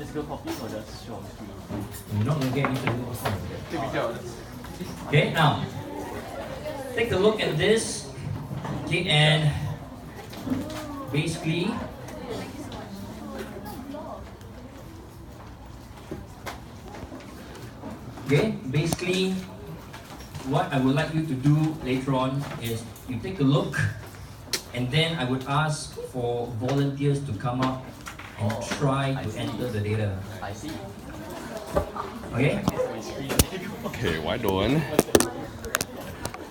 physical copies or just show on screen? You're not going to get into Picture. Okay, now take a look at this. Okay, and basically what I would like you to do later on is you take a look, and then I would ask for volunteers to come up and try to enter the data. I see. Okay? Okay, why don't?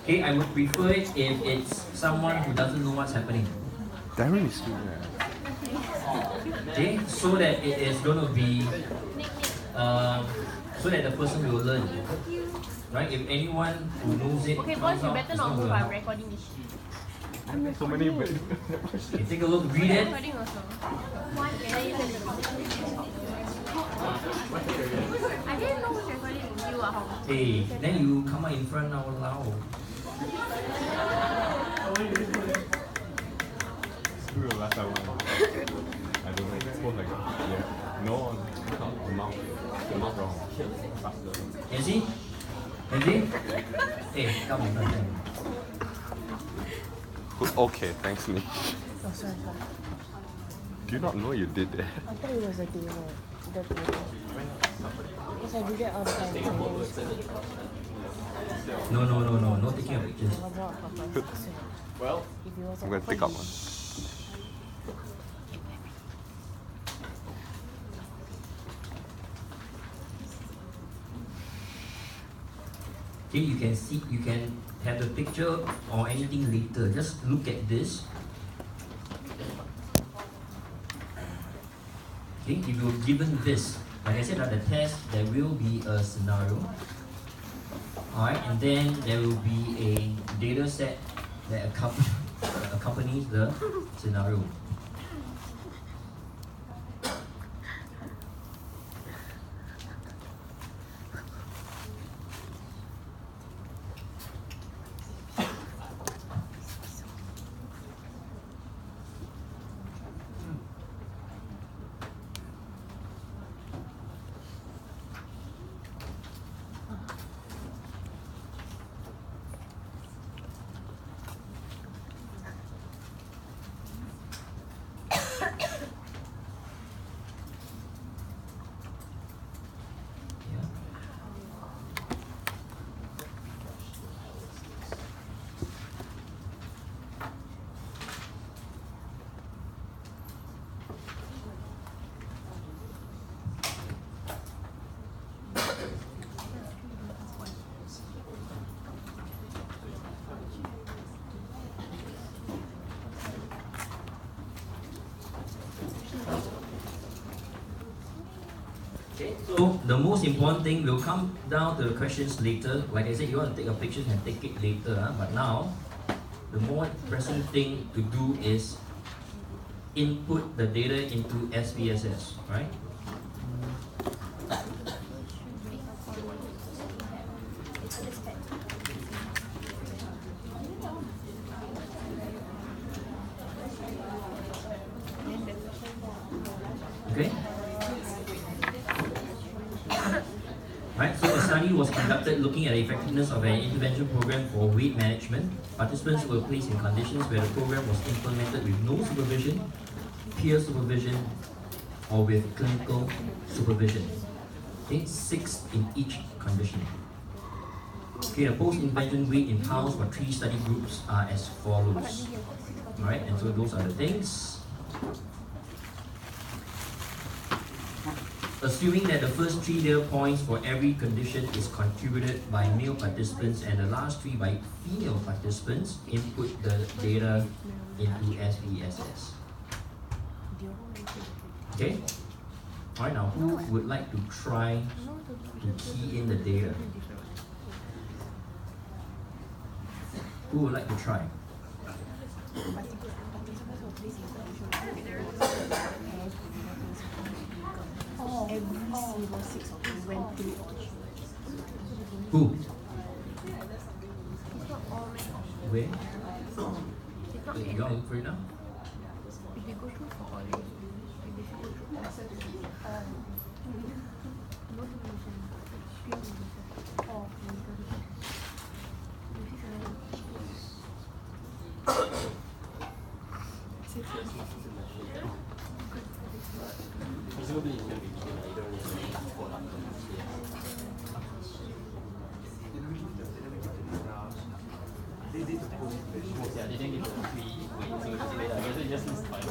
Okay, I would prefer it if it's someone who doesn't know what's happening. Darren is still there. Okay, so that it is going to be, so that the person will learn. Right? If anyone who knows it, Okay, boys, you better not move. I'm recording this. So many. Okay, take a look, read it. Recording also. I didn't know who's recording. You are home. Hey, then you come out in front now loud. Who will last hour? I don't know. It's supposed like yeah. No, the mouth. The mouth wrong. Faster. You see? You see? Hey, come in front. Okay, thanks, Nick. Oh, sorry. Do you not know you did that? I thought it was a table. The table. Because I do that all the time. No taking of pictures. Well, I'm going to take up one. Okay, you can see, you can have the picture or anything later. Just look at this. Okay, if you're given this, like I said at the test, there will be a scenario. Alright, and then there will be a data set that accompanies the scenario. So the most important thing will come down to the questions later. Like I said, you want to take a picture and take it later. But now, the more pressing thing to do is input the data into SPSS, right? Okay. Right, so a study was conducted looking at the effectiveness of an intervention program for weight management. Participants were placed in conditions where the program was implemented with no supervision, peer supervision, or with clinical supervision. Okay, 6 in each condition. Okay, the post-intervention weight in pounds for 3 study groups are as follows. Alright, and so those are the things. Assuming that the first 3 data points for every condition is contributed by male participants and the last 3 by female participants, input the data into SPSS. Okay? Alright, now who would like to try to key in the data? Who would like to try? Who? Where? You want to look for it now? If you go through for all, if you go through Presumably, it's going to be cheaper. You don't really need to put up yeah, they didn't give it a free weight, so it's later. I guess it just needs time.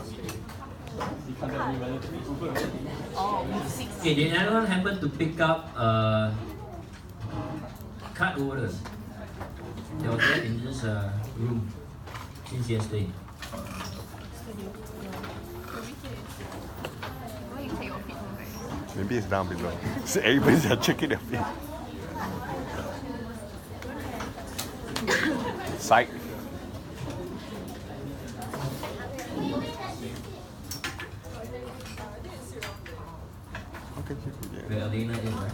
You can't tell me whether to be Uber or Okay, did anyone happen to pick up card order? They was there in this room since yesterday. Why you take your feet home, right? Maybe it's down below. So everybody's checking their feet. Psych. Where Alina is, right?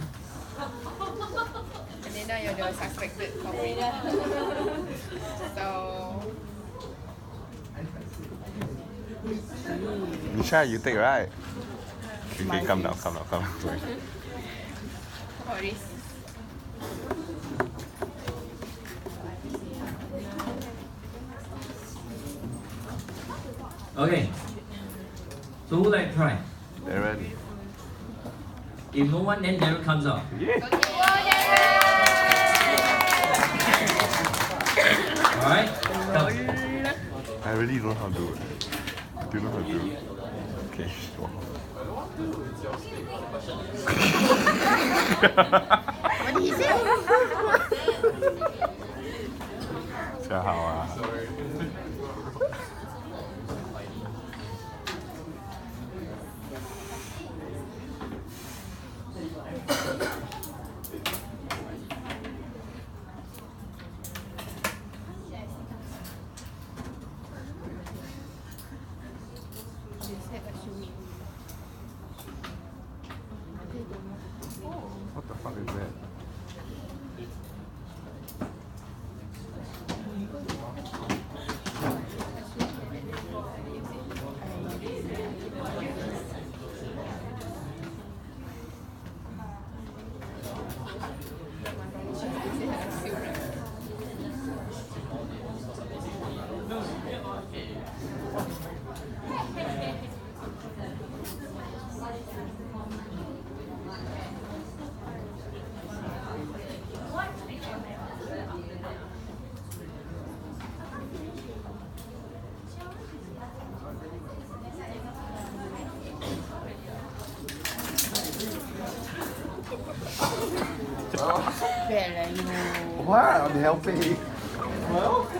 And then you're the suspected culprit. So Nisha, you take right? Okay, come down. Sorry. what is Okay. So who like try? Darren. If no one, then Darren comes out. Alright? Come. I really don't know how to do it. Do you know how to do it? Okay, sure. what did he say? 这好啊。What the fuck is that? What? I'm helping. Well,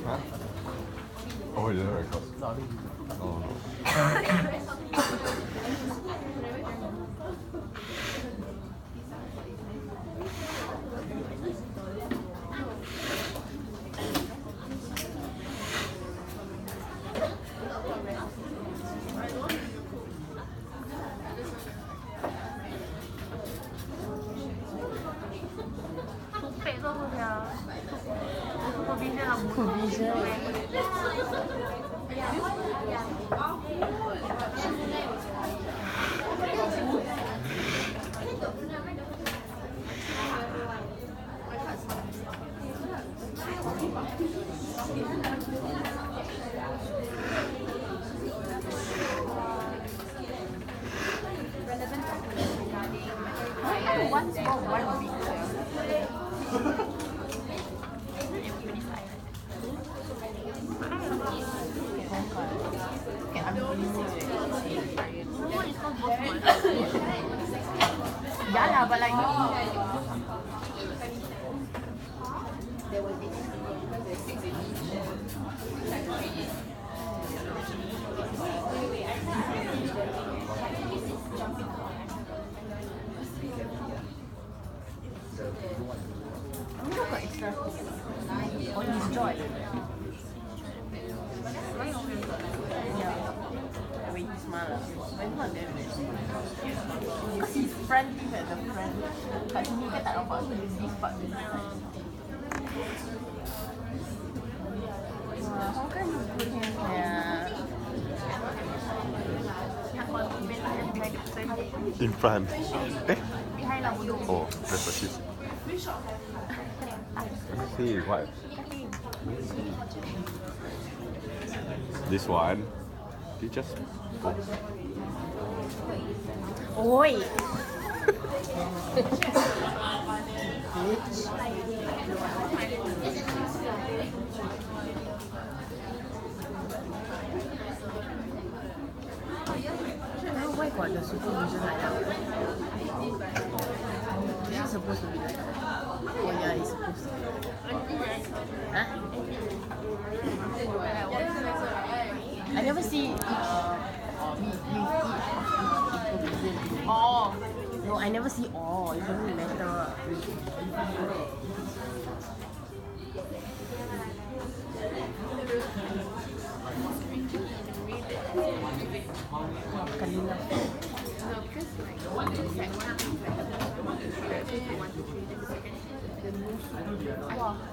huh? Oh, yeah, very close. Oh, no. Toothpaste tu apa dia? Supervision lah. Supervision. One small, one big. Yeah lah, but like Look at extra on his joy. Yeah. But it's not that bad. Because his front teeth at the front. Kat sini kan tak nampak tu this part tu. How can you put him? Yeah. Nak buat behind the person. In front. Eh? Behind lah bodoh. Oh, that's what she's. Let's see what. This one. You just. Oi! Why got the supervision like that? Is it supposed to be like that? Oh yeah, it's supposed to be. Huh? I never see with supervision. Oh. No, I never see all. It doesn't matter. Kanina.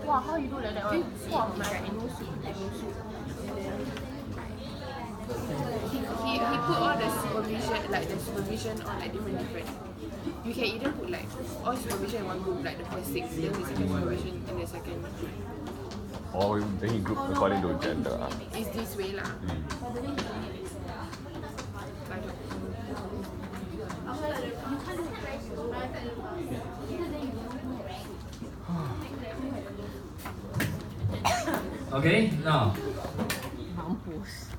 Wow, how you do like that one? Wow, He put all the supervision, like the supervision on like different. You can either put like all supervision in one group, like the first 6, then the second supervision in the second. Or then he group according to gender. It's this way lah. Okay, now, Mampus.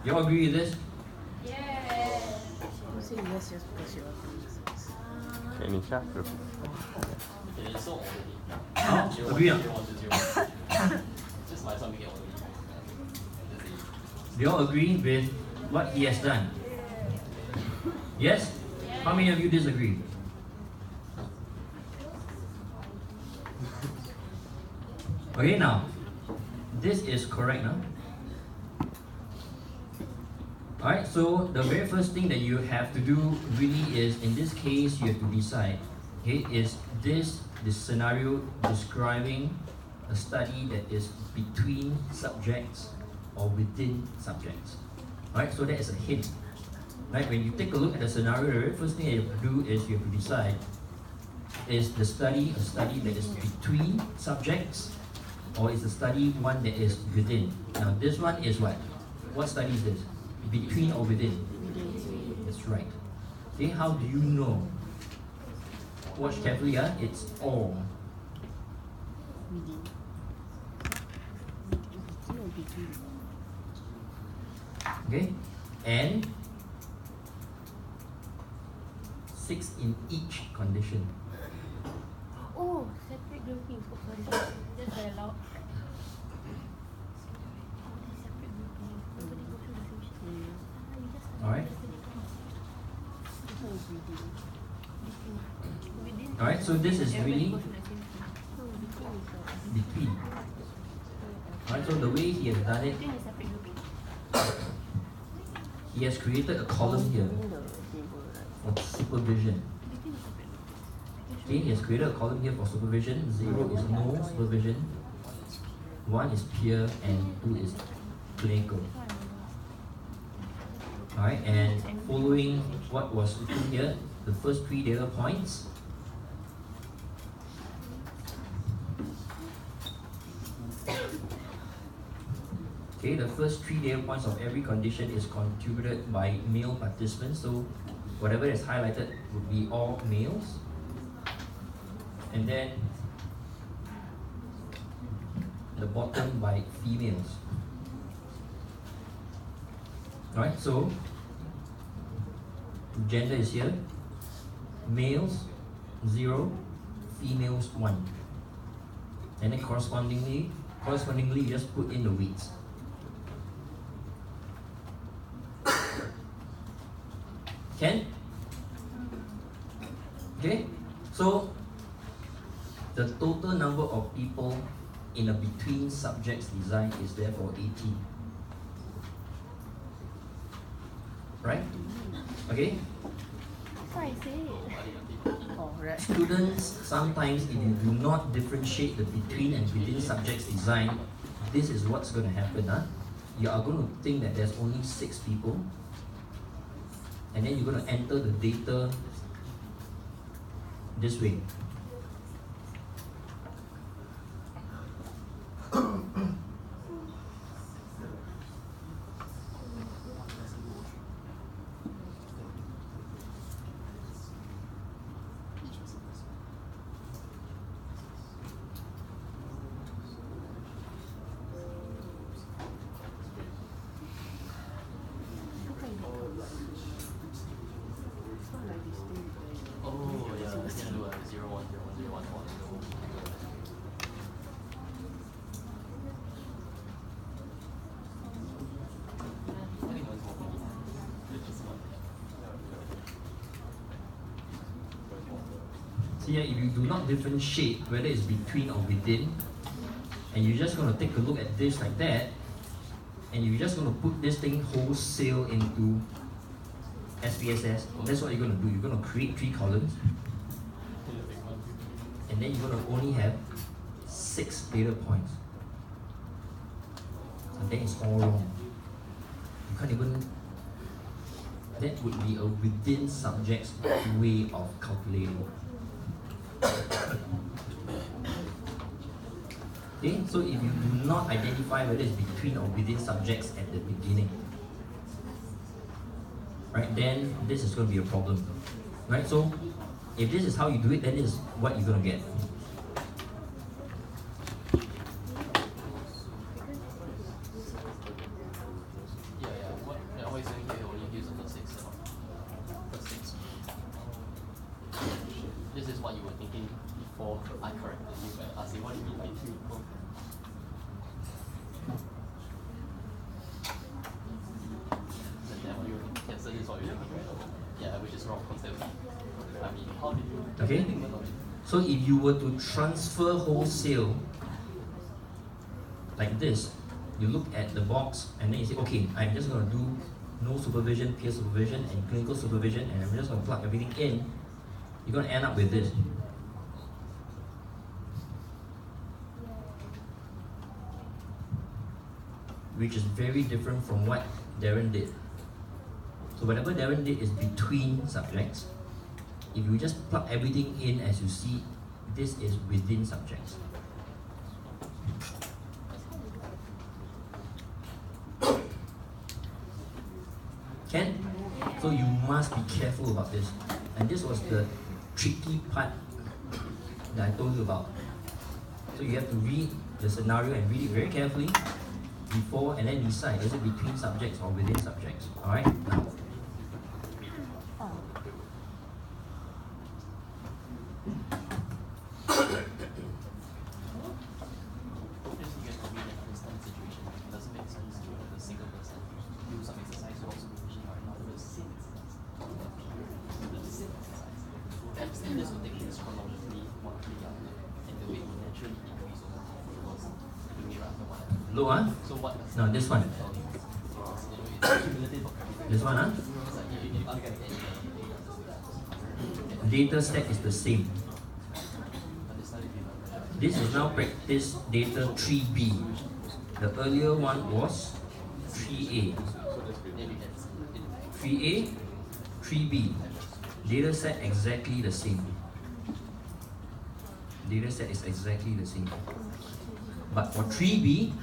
you all agree with this? You say yes just because you are. Okay, Nisha. Okay, so Now, zero, agree one, or zero, not? one to zero. Just like something else. Do you all agree with what he has done? Yes? How many of you disagree? Okay, now, this is correct now. Alright, so the very first thing that you have to do really is, in this case, you have to decide, okay, is this the scenario describing a study that is between subjects or within subjects? Alright, so that is a hint. Right, when you take a look at the scenario, the very first thing that you have to do is you have to decide, is the study a study that is between subjects, or is the study one that is within? Now this one is what? What study is this? Between or within? That's right. Okay, how do you know? Watch carefully, it's all. Okay, and 6 in each condition. Oh, separate grouping. Oh, sorry. Just very loud. Alright? Alright, so this is really between. Alright, so the way he has done it, he has created a column here for supervision. Okay, he has created a column here for supervision. 0 is no supervision, 1 is peer, and 2 is clinical. Alright, and following what was written here, the first 3 data points, okay, the first 3 data points of every condition is contributed by male participants, so whatever is highlighted would be all males. And then the bottom by females. Alright, so gender is here, males 0, females 1. And then correspondingly you just put in the weights. Can? Okay, so the total number of people in a between subjects design is therefore 18. Okay? That's what I said. Oh, right. Students, sometimes if you do not differentiate the between and within subjects design, this is what's going to happen. You are going to think that there's only 6 people, and then you're going to enter the data this way. Oh yeah, you can do a 0, 1, 0, 1, 0, 1, 1, 0. I think one's more convenient. It's just one. See, if you do not differentiate whether it's between or within, and you're just going to take a look at this like that, and you're just going to put this thing wholesale into SPSS, that's what you're going to do. You're going to create 3 columns, and then you're going to only have 6 data points. And then it's all wrong. You can't even, that would be a within subjects way of calculating. Okay, so if you do not identify whether it's between or within subjects at the beginning, right, then this is going to be a problem, right? So if this is how you do it, then this is what you're going to get. What is saying here only gives us the 6. The 6. This is what you were thinking before I corrected you by asking what do you mean by 2 equal. So this is what you're thinking, right? Yeah, which is wrong concept. I mean, how did you... Okay? So if you were to transfer wholesale like this, you look at the box and then you say, okay, I'm just going to do no supervision, peer supervision, and clinical supervision, and I'm just going to plug everything in, you're going to end up with this. Which is very different from what Darren did. So whatever Darren did is between subjects. If you just plug everything in as you see, this is within subjects. Can? So you must be careful about this. And this was the tricky part that I told you about. So you have to read the scenario and read it very carefully before and then decide, is it between subjects or within subjects? Alright? Now. Low, huh? No, this one. This one, huh? Data stack is the same. This is now practice data 3B. The earlier one was 3A. 3A, 3B. Data set exactly the same. Data set is exactly the same. But for 3B,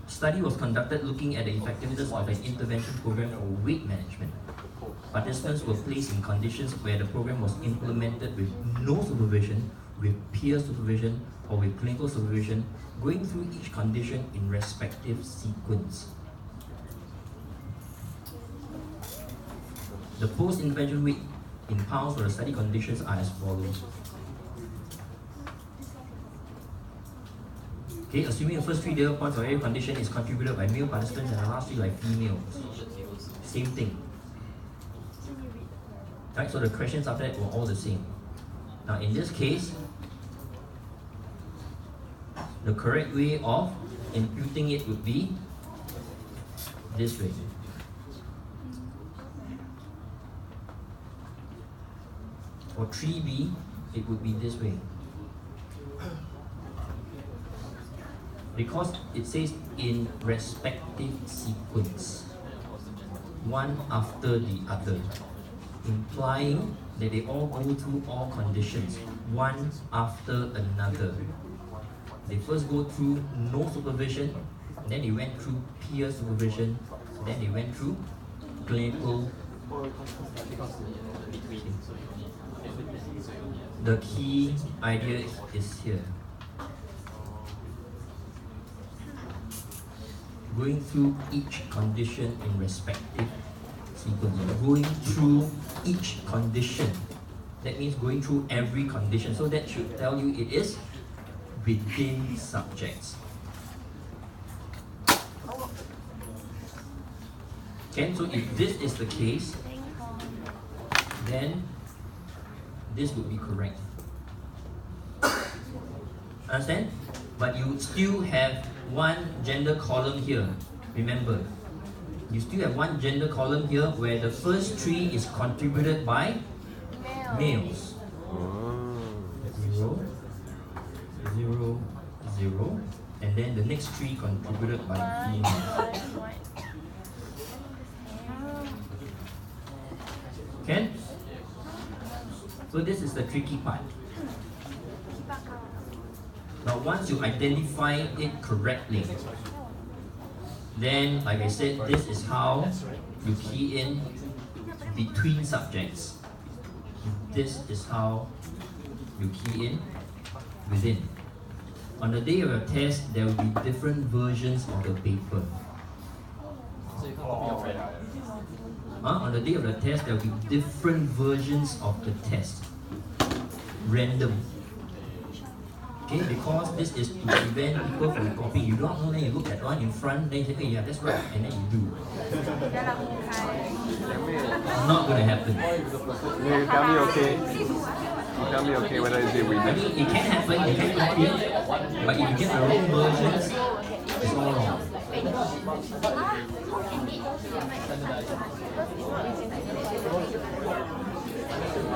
study was conducted looking at the effectiveness of an intervention program for weight management. Participants were placed in conditions where the program was implemented with no supervision, with peer supervision, or with clinical supervision, going through each condition in respective sequence. The post-intervention weight in pounds for the study conditions are as follows. Okay, assuming the first 3 data points for every condition is contributed by male participants and the last 3 by females. Same thing. Right, so the questions after that were all the same. Now in this case, the correct way of imputing it would be this way. For 3B, it would be this way. Because it says in respective sequence, one after the other, implying that they all go through all conditions, one after another. They first go through no supervision, then they went through peer supervision, then they went through clinical. The key idea is here. Going through each condition in respective sequence. Going through each condition. That means going through every condition. So that should tell you it is within subjects. Okay, so if this is the case, then this would be correct. Understand? But you still have one gender column here. Remember, you still have one gender column here where the first three is contributed by males. 0, 0, 0, and then the next three contributed by females. Okay? So this is the tricky part. Now once you identify it correctly, then like I said, this is how you key in between subjects. This is how you key in within. On the day of your test, there will be different versions of the paper. So you can't copy your friend. On the day of the test, there will be different versions of the test. Random. Okay, because this is to prevent people from copying. You don't know, then you look at one in front, then you say, hey, yeah, that's right, and then you do. Not going to happen. You tell me okay. You tell me okay whether is it I within. mean, it can happen, you can copy, but if you get the wrong versions, it's all wrong.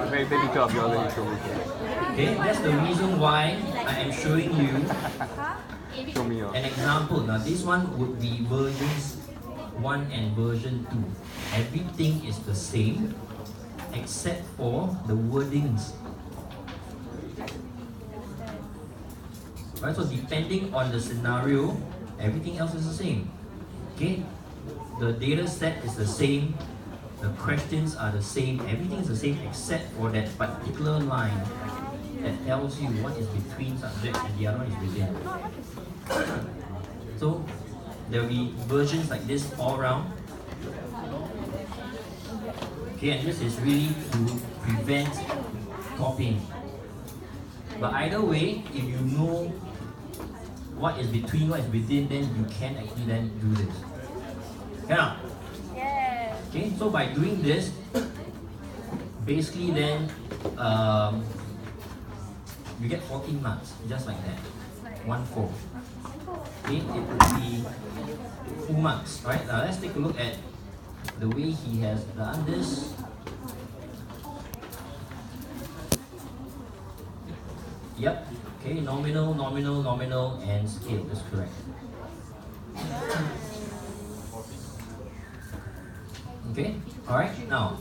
Take picture of yours and you show me. Okay, that's the reason why I am showing you Show me yours. an example. Now this one would be versions 1 and version 2. Everything is the same except for the wordings. Right, so depending on the scenario, everything else is the same. Okay, the data set is the same, the questions are the same, everything is the same except for that particular line that tells you what is between subjects and the other one is within. So there will be versions like this all around. Okay, and this is really to prevent copying. But either way, if you know what is between, what is within, then you can actually then do this. Yeah. Okay, so by doing this, basically then you get 14 marks, just like that. 1-4. Okay, it would be full marks, right? Now let's take a look at the way he has done this. Yep. Okay, nominal, nominal, nominal, and scale. That's correct. Okay. All right. Now,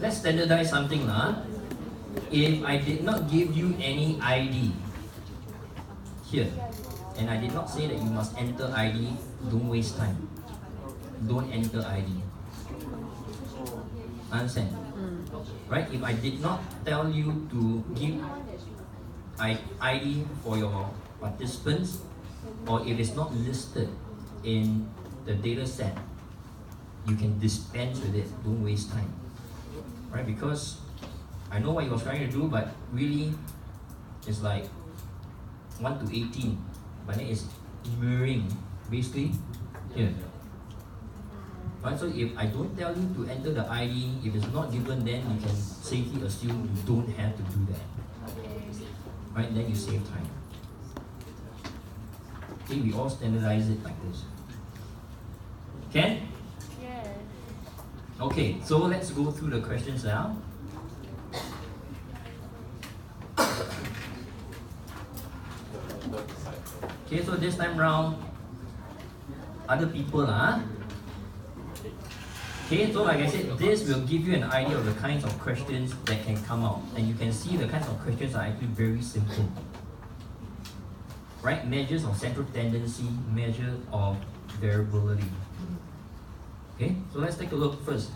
let's standardize something now. If I did not give you any ID here, and I did not say that you must enter ID, don't waste time. Don't enter ID. Understand? Right? If I did not tell you to give ID for your participants, or if it's not listed in the data set, you can dispense with it. Don't waste time. Right? Because I know what he was trying to do, but really it's like 1 to 18, but then it's mirroring basically here. Right, so if I don't tell you to enter the ID, if it's not given, then you can safely assume you don't have to do that. Right, then you save time. Okay, we all standardize it like this. Can? Yes. Okay, so let's go through the questions now. Okay, so this time round, other people, Okay, so like I said, this will give you an idea of the kinds of questions that can come out. And you can see the kinds of questions are actually very simple. Right? Measures of central tendency, measure of variability. Okay, so let's take a look first.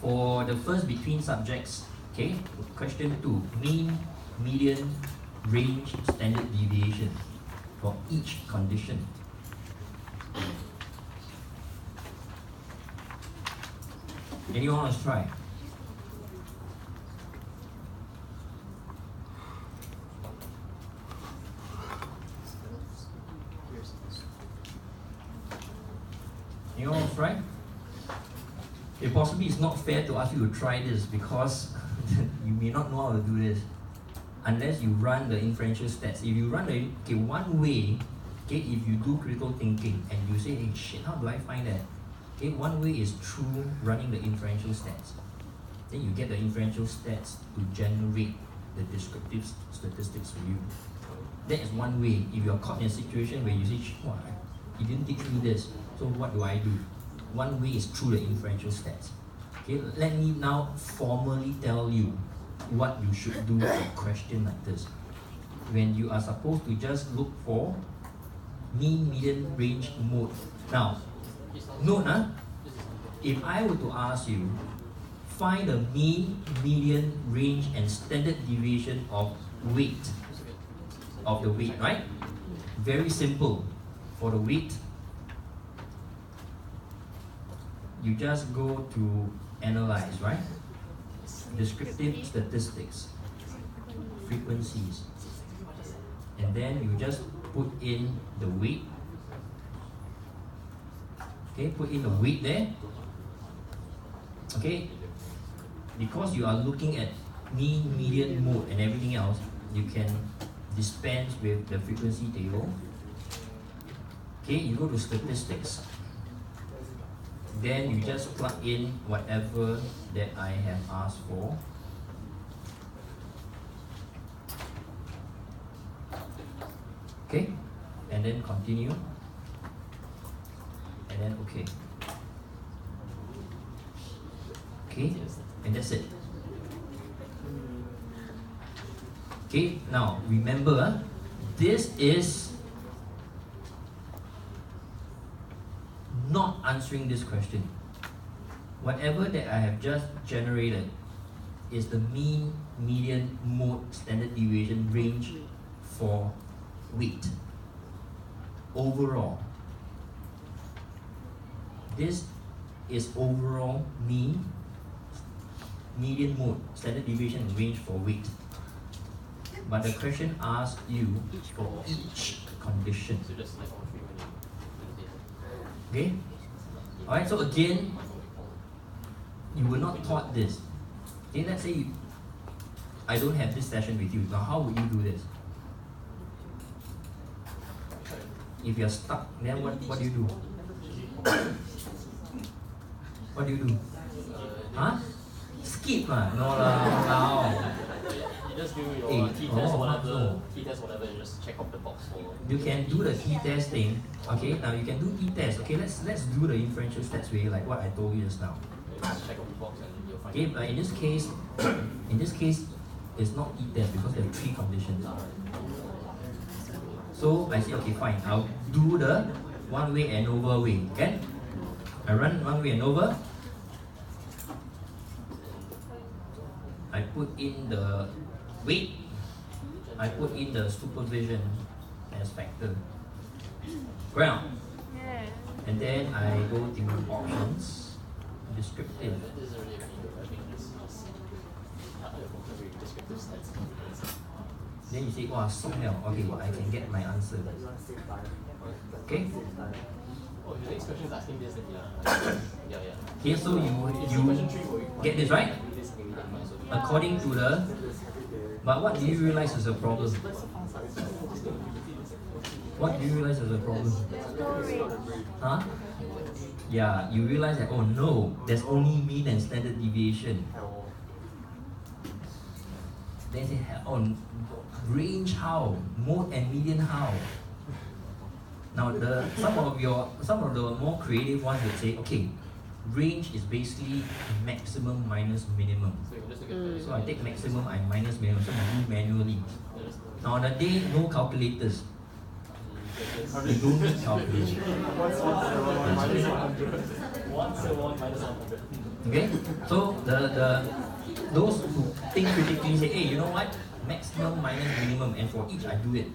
For the first between subjects, okay, question 2, mean, median, range, standard deviation for each condition. Anyone wants to try? Anyone wants to try? Okay, possibly it's not fair to ask you to try this because you may not know how to do this unless you run the inferential stats. If you run the, okay, one way, okay, if you do critical thinking and you say, hey shit, how do I find that? Okay, one way is through running the inferential stats. Then you get the inferential stats to generate the descriptive statistics for you. That is one way. If you're caught in a situation where you say, wow, he didn't teach me this, so what do I do? One way is through the inferential stats. Okay, let me now formally tell you what you should do for a question like this. When you are supposed to just look for mean, median, range, mode. Now, note, if I were to ask you, find the mean, median, range, and standard deviation of weight, of the weight, right? Very simple. For the weight, you just go to analyze, right? Descriptive statistics, frequencies, and then you just put in the weight. Okay, put in the weight there. Okay, because you are looking at mean, median, mode, and everything else, you can dispense with the frequency table. Okay, you go to statistics. Then you just plug in whatever that I have asked for. Okay, and then continue. And then okay. Okay, and that's it. Okay, now remember, this is not answering this question. Whatever that I have just generated is the mean, median, mode, standard deviation range for weight overall. This is overall mean, median, mode, standard deviation range for weight. But the question asks you for each condition. So just like all three when Okay? Alright, so again, you were not taught this. Okay, let's say I don't have this session with you. Now, how would you do this? If you're stuck, then what do you do? What do you do? Huh? Skip lah. No lah, now. you just do your Hey, t-test or whatever, no. t-test whatever, you just check off the box for. You can do the t-test thing. Okay, now you can do t-test. Okay, let's do the inferential stats way like what I told you just now. Just check off the box and you'll find Okay, but in this case, it's not t-test because there are 3 conditions. So I say, okay, fine, I'll do the one way ANOVA way. Okay? I run one way ANOVA. I put in the weight. I put in the supervision as factor. Ground. Yeah. And then I go to options, descriptive. This is already I think this is very descriptive stats. Then you say, wow, so well, okay, I can get my answer. Okay? Oh, the next question is asking this, then yeah. Okay, so you Question 3 for you. get this right? This can be done by, so According to the But what do you realize is a problem? What do you realize is a problem? Huh? Yeah, you realize that, oh no, there's only mean and standard deviation. Then say, oh, range how? Mode and median how? Now, some of the more creative ones would say, okay, range is basically maximum minus minimum. So I take maximum, I minus minimum, so I do manually. Now on the day, no calculators. You don't need calculators. 171 minus 100. Okay? So those who think critically say, hey, you know what? Maximum minus minimum, and for each I do it.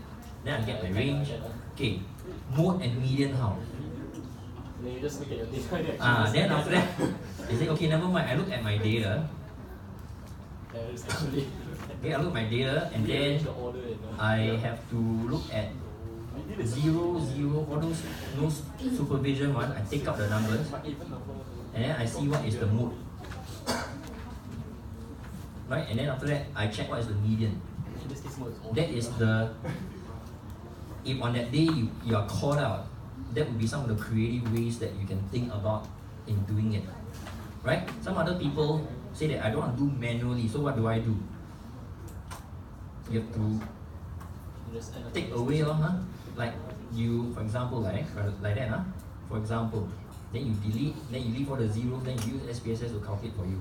Then I get my range. Okay, mode and median how? Then you just look at your data. Then after that, they say, okay, never mind. I look at my data. It's actually Okay, I look at my data, and then the order, you know. I have to look at 0, 0, all those no supervision one. I take out the numbers, and then I see what is the mode. Right, and then after that, I check what is the median. In this case, mode is order. That is the, if on that day you are caught out, that would be some of the creative ways that you can think about in doing it. Right? Some other people say that I don't want to do manually, so what do? You have to Just take away, like you, for example, like that, for example, then you delete, then you leave all the zeros, then you use SPSS to calculate for you.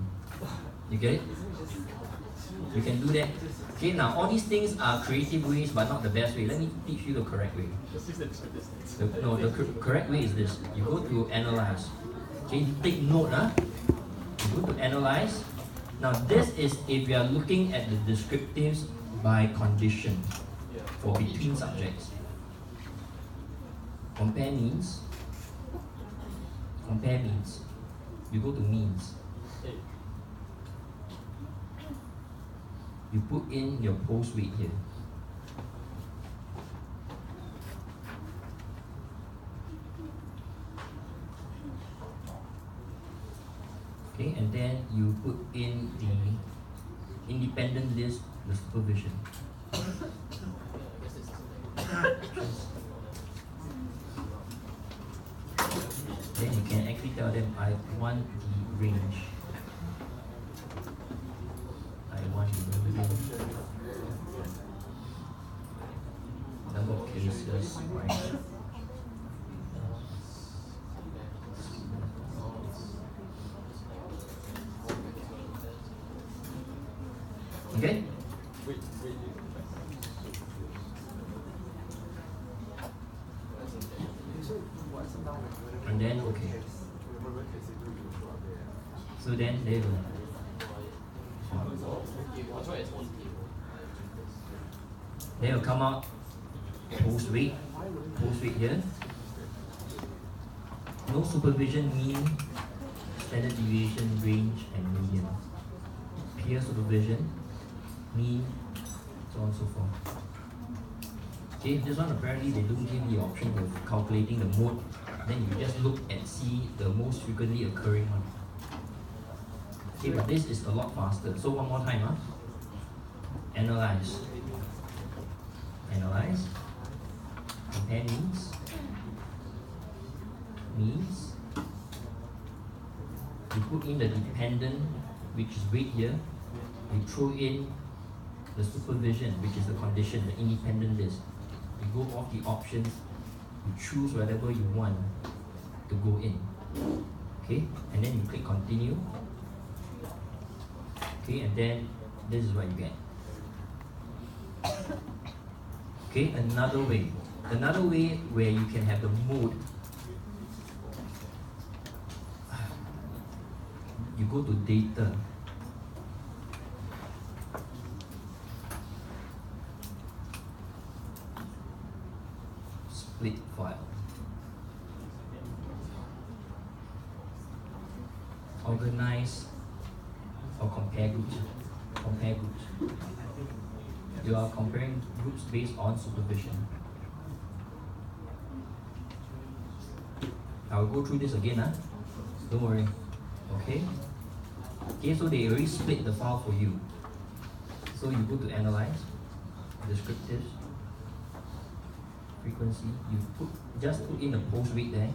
You get it? You can do that. Okay, now all these things are creative ways, but not the best way. Let me teach you the correct way. Just use the statistics. The correct way is this. You go to analyze. Okay, you take note, You go to analyze. Now this is if you are looking at the descriptives by condition for between subjects. Compare means. Compare means. You go to means. You put in your post weight here. Okay, and then you put in the independent list, the supervision. Then you can actually tell them, I want the range. I want the range. Number of cases, right? Okay? And then, okay. So then they will. They will come out post weight here. No supervision, mean, standard deviation, range, and median. Peer supervision, mean, so on and so forth. Okay, this one apparently they don't give the option of calculating the mode. Then you just look and see the most frequently occurring one. Okay, but this is a lot faster. So one more time, Analyze. Analyze. Compare means. Means. You put in the dependent, which is weight here. You throw in the supervision, which is the condition, the independent list. You go off the options. You choose whatever you want to go in. Okay, and then you click continue. Okay, and then this is what you get. Okay, another way where you can have the mode. You go to data. Split file. Organize or compare groups. Compare groups. You are comparing groups based on supervision. I will go through this again, Don't worry. Okay? Okay, so they already split the file for you. So you go to analyze, descriptives, frequency, you just put in the post weight there,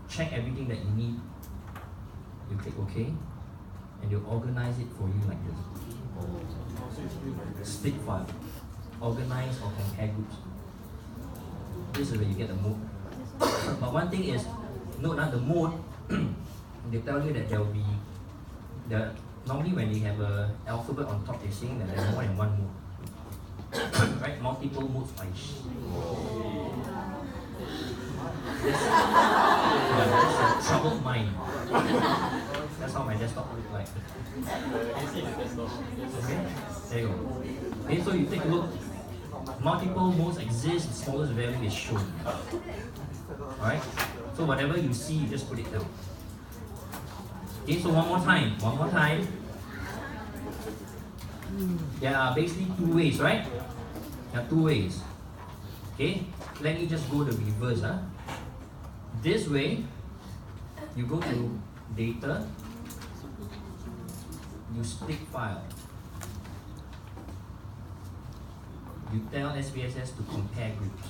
check everything that you need, you click OK, and they'll organize it for you like this. Split file, organize or compare groups. This is where you get the mode. But one thing is, note that the mode, they tell you that there will be, normally when they have an alphabet on top, they're saying that there's more than one mode. Right? Multiple modes by that's a troubled mind. That's how my desktop looks like. Okay, there you go. Okay, so you take a look. Multiple modes exist, the smallest value is shown. Alright? So whatever you see, you just put it down. Okay, so one more time. There are basically two ways, right? There are two ways. Okay, let me just go the reverse. This way, you go to data, you split file. You tell SPSS to compare groups.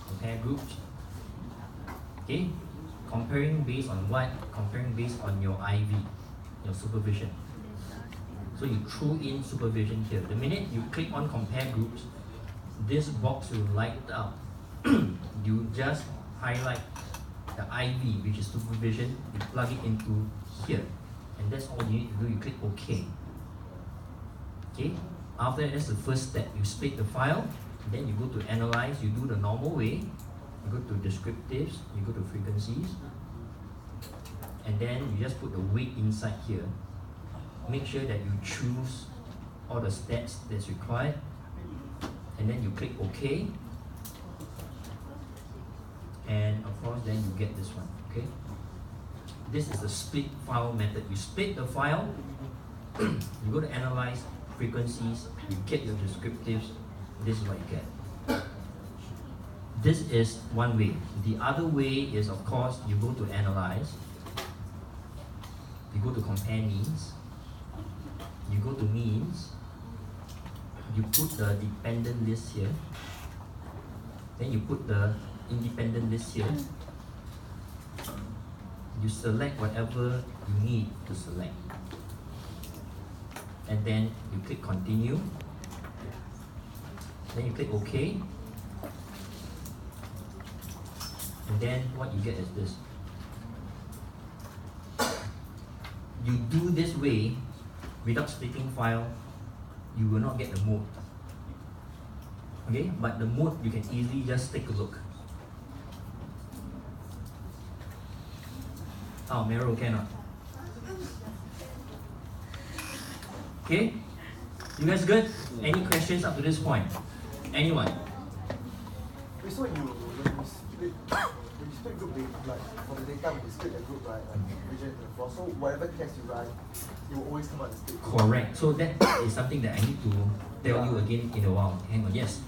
Compare groups. Okay, comparing based on what? Comparing based on your IV, your supervision. So you throw in supervision here. The minute you click on compare groups, this box will light up. You just highlight the IV, which is supervision, you plug it into here. And that's all you need to do. You click OK. Okay? After that, that's the first step. You split the file, then you go to analyze, you do the normal way. You go to descriptives, you go to frequencies, and then you just put the weight inside here. Make sure that you choose all the steps that's required, and then you click OK, and of course then you get this one. Okay, this is the split file method. You split the file, you go to analyze, frequencies, you get your descriptives, this is what you get. This is one way. The other way is, of course, you go to analyze, you go to compare means, you go to means, you put the dependent list here, then you put the independent list here, you select whatever you need to select, and then you click continue, then you click OK, and then what you get is this. You do this way without splitting file, you will not get the mode. Okay, but the mode you can easily just take a look. Oh, Mero cannot. Okay, you guys good? Any questions up to this point? Anyone? So when you split group data, like for the data when you split the group, right, like region to the floor, so whatever test you run, you will always come out the split. Correct. So that is something that I need to tell you again in a while. Hang on, yes.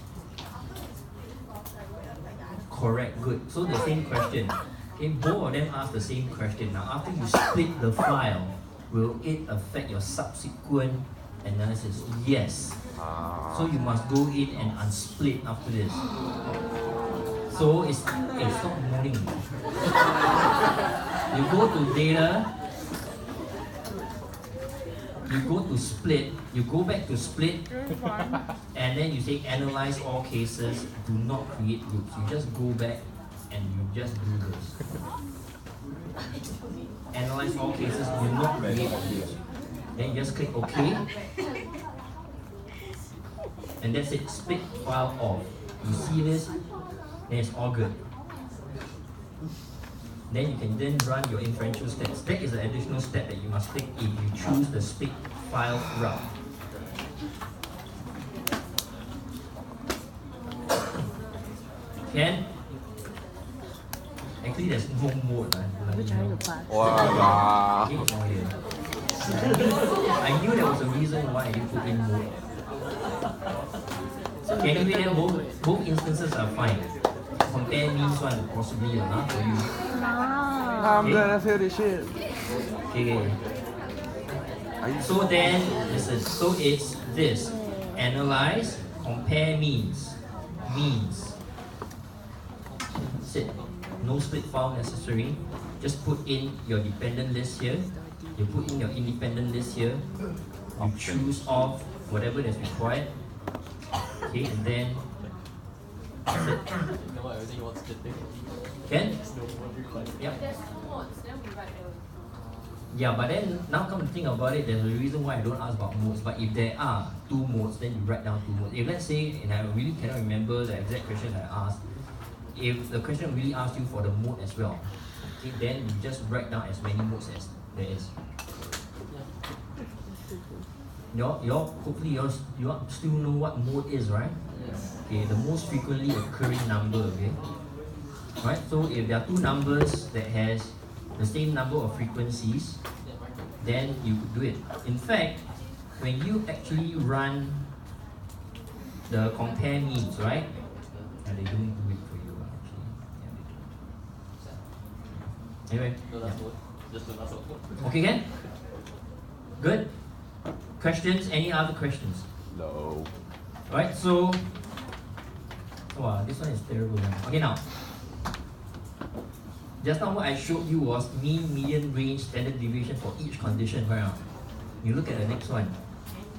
Correct, good. So the same question. Okay, both of them ask the same question. Now after you split the file, will it affect your subsequent analysis? Yes. So you must go in and unsplit after this. So it's not moving. You go to data, you go to split, you go back to split, and then you say analyze all cases, do not create groups. You just go back and you just do this. Analyze all cases, do not create groups. Then you just click OK. And that's it, split file off. You see this, then it's all good. Then you can then run your inferential steps. That is an additional step that you must take if you choose the split file route. Can? Actually, there's no mode. We're trying to pass. Wow. Okay, it's not here. I knew there was a reason why I didn't put in mode. Anyway, then both instances are fine. Compare means one possibly enough for you. Ah. I'm gonna feel this shit. Okay. So then, listen, so it's this. Analyze, compare means. Means. That's it. No split file necessary. Just put in your dependent list here. You put in your independent list here. You choose off whatever that's required. Okay, and then that's it. You know what, everything you want to think. Can? No more required. Yep. There's two modes, then we write Yeah, but then now come to think about it, there's a reason why I don't ask about modes. But if there are two modes, then you write down two modes. If let's say, and I really cannot remember the exact question I asked, if the question really asks you for the mode as well, okay, then you just write down as many modes as there is. Hopefully you still know what mode is, right? Yes. Okay, the most frequently occurring number, okay? Right, so if there are two numbers that has the same number of frequencies, then you could do it. In fact, when you actually run the compare means, right? And they don't do it for you actually. Yeah, they do. Anyway, No, that's what. Just the last one. okay again? Good? Questions? Any other questions? No. Right, so wow, this one is terrible. Okay, now just now what I showed you was mean, median, range, standard deviation for each condition, right? You look at the next one.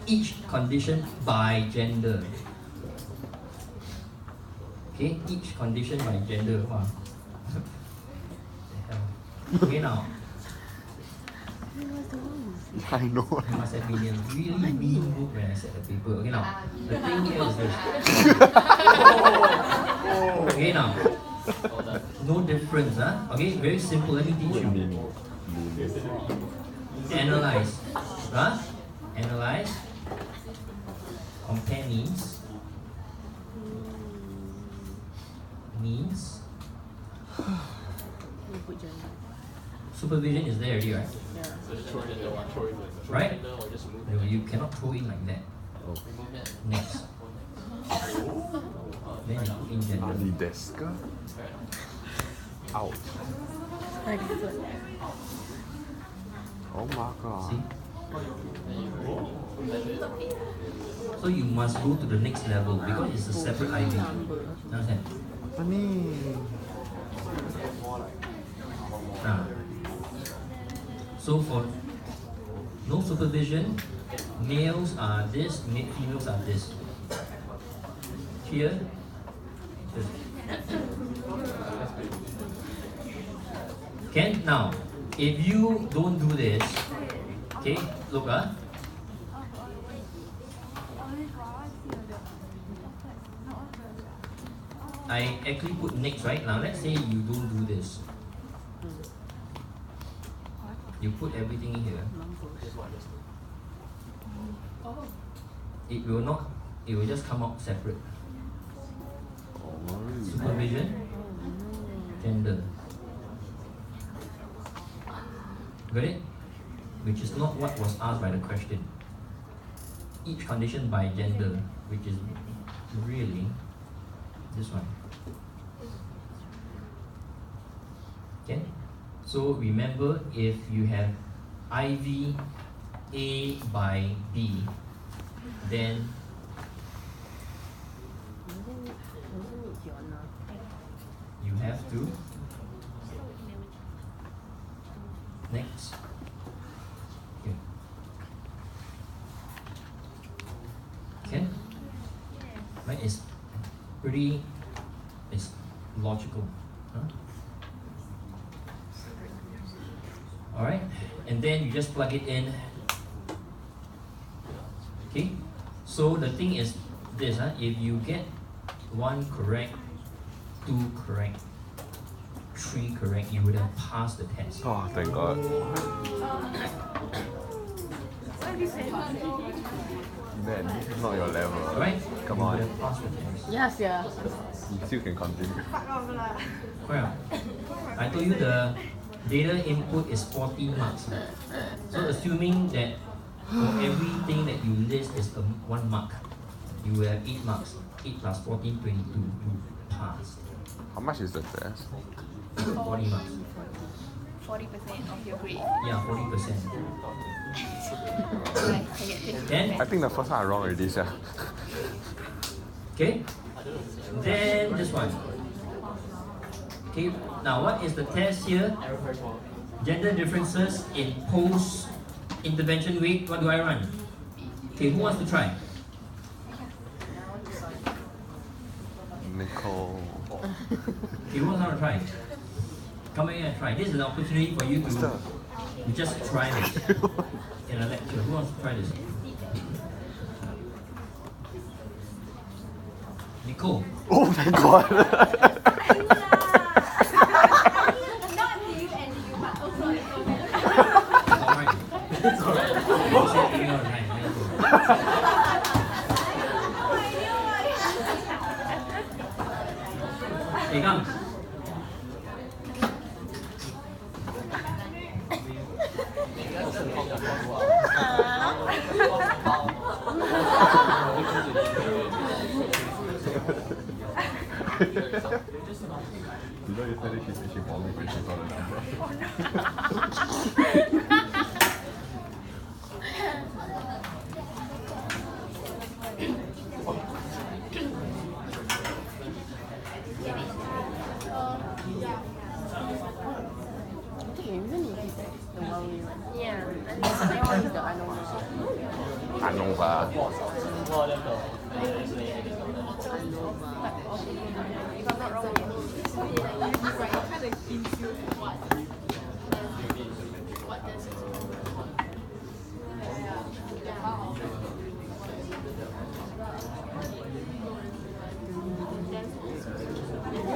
Each condition by gender. Okay, each condition by gender. Wow. The hell. Okay, now I know. I must have been in a really mean mood when I said the paper. Okay, now the thing here is this. Okay, now no difference, huh? Okay, very simple. Let me teach you. Analyze, huh? Analyze. Compare means. Means. Supervision is there already, right? So just throw it in the one, throw it in the Right? or just remove No, you cannot throw in like that. remove it. Next. Then you put in gender. Ali deska? Ouch. Oh my god. See? So you must go to the next level because it's a separate ID. Understand? Funny. Now, so for no supervision, males are this, females are this. Here, this. Okay, now, if you don't do this, okay, look, I actually put next, right? Now, let's say you don't do this. You put everything in here. It will not, it will just come out separate. Supervision, gender. Got it? Which is not what was asked by the question. Each condition by gender, which is really this one. Okay? So remember, if you have IV A by B, then you have to next. Okay. Okay? Right? It's pretty, it's logical. Huh? Alright? And then you just plug it in. Okay? So the thing is this, if you get 1 correct, 2 correct, 3 correct, you would have passed the test. Oh, thank God. Man, this is not your level. Right? Come You on. would have passed the test. Yes, yeah. You still can continue. Correct. I told you the data input is 14 marks. So assuming that for everything that you list is 1 mark, you will have 8 marks. 8 plus 14, 22. You passed. How much is the test? 40 marks. 40% of your grade. Yeah, 40%. Like, I get 20%. Then, I think the first one I wrong already, sir. okay. Then this one. Okay, now what is the test here? Gender differences in post-intervention week. What do I run? Okay, who wants to try? Nicole. Okay, who wants to try? Come in and try. This is an opportunity for you to just try it in a lecture. Who wants to try this? Nicole. Oh my god! Alright. It's alright. Hey, come. You know, yesterday she said she vomited when she saw the number. Okay, even if it's the one we went. Yeah. The second one is the unknown. Anova. If I'm not wrong,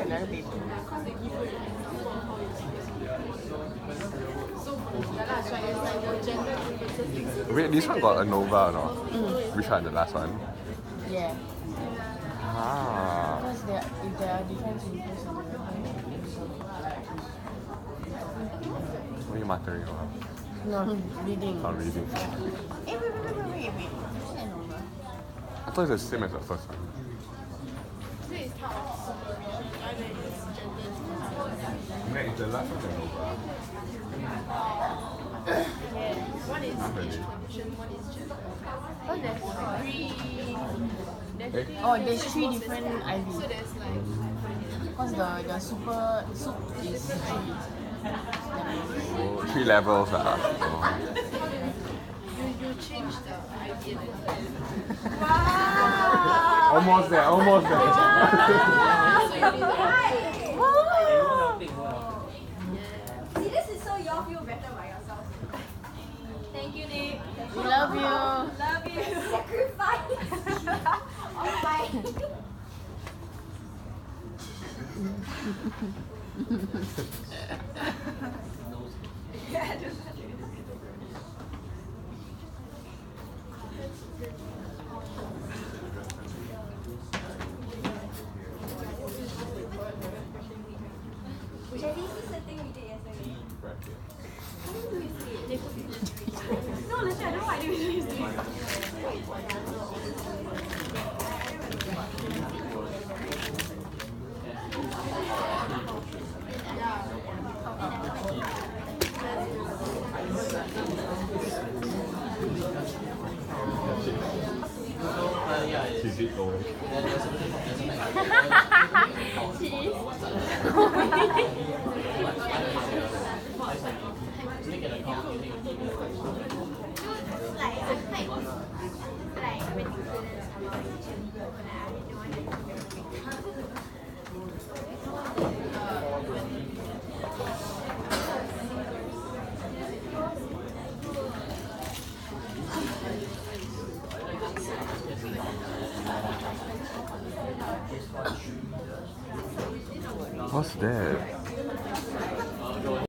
Another paper. Wait, this one got Anova or not? Which one? The last one? Yeah. Ah. Because if there are different interests in the What are you muttering about? no, reading. Not reading. Wait. I thought it's the same as the first one. Wait, is the last one Anova? one is Not really. oh, there's three. Oh, there's 3 different IVs. So there's like Because the super soup is 3. Oh, 3 levels. Oh. you change the idea. Almost there, almost there. So you need See, this is so y'all feel better by yourself. Thank you, Nick. We love you. Love you. Sacrifice. Alright. Which I think is the thing we did yesterday. No, listen, I don't know why I did it yesterday. She did go. What's that?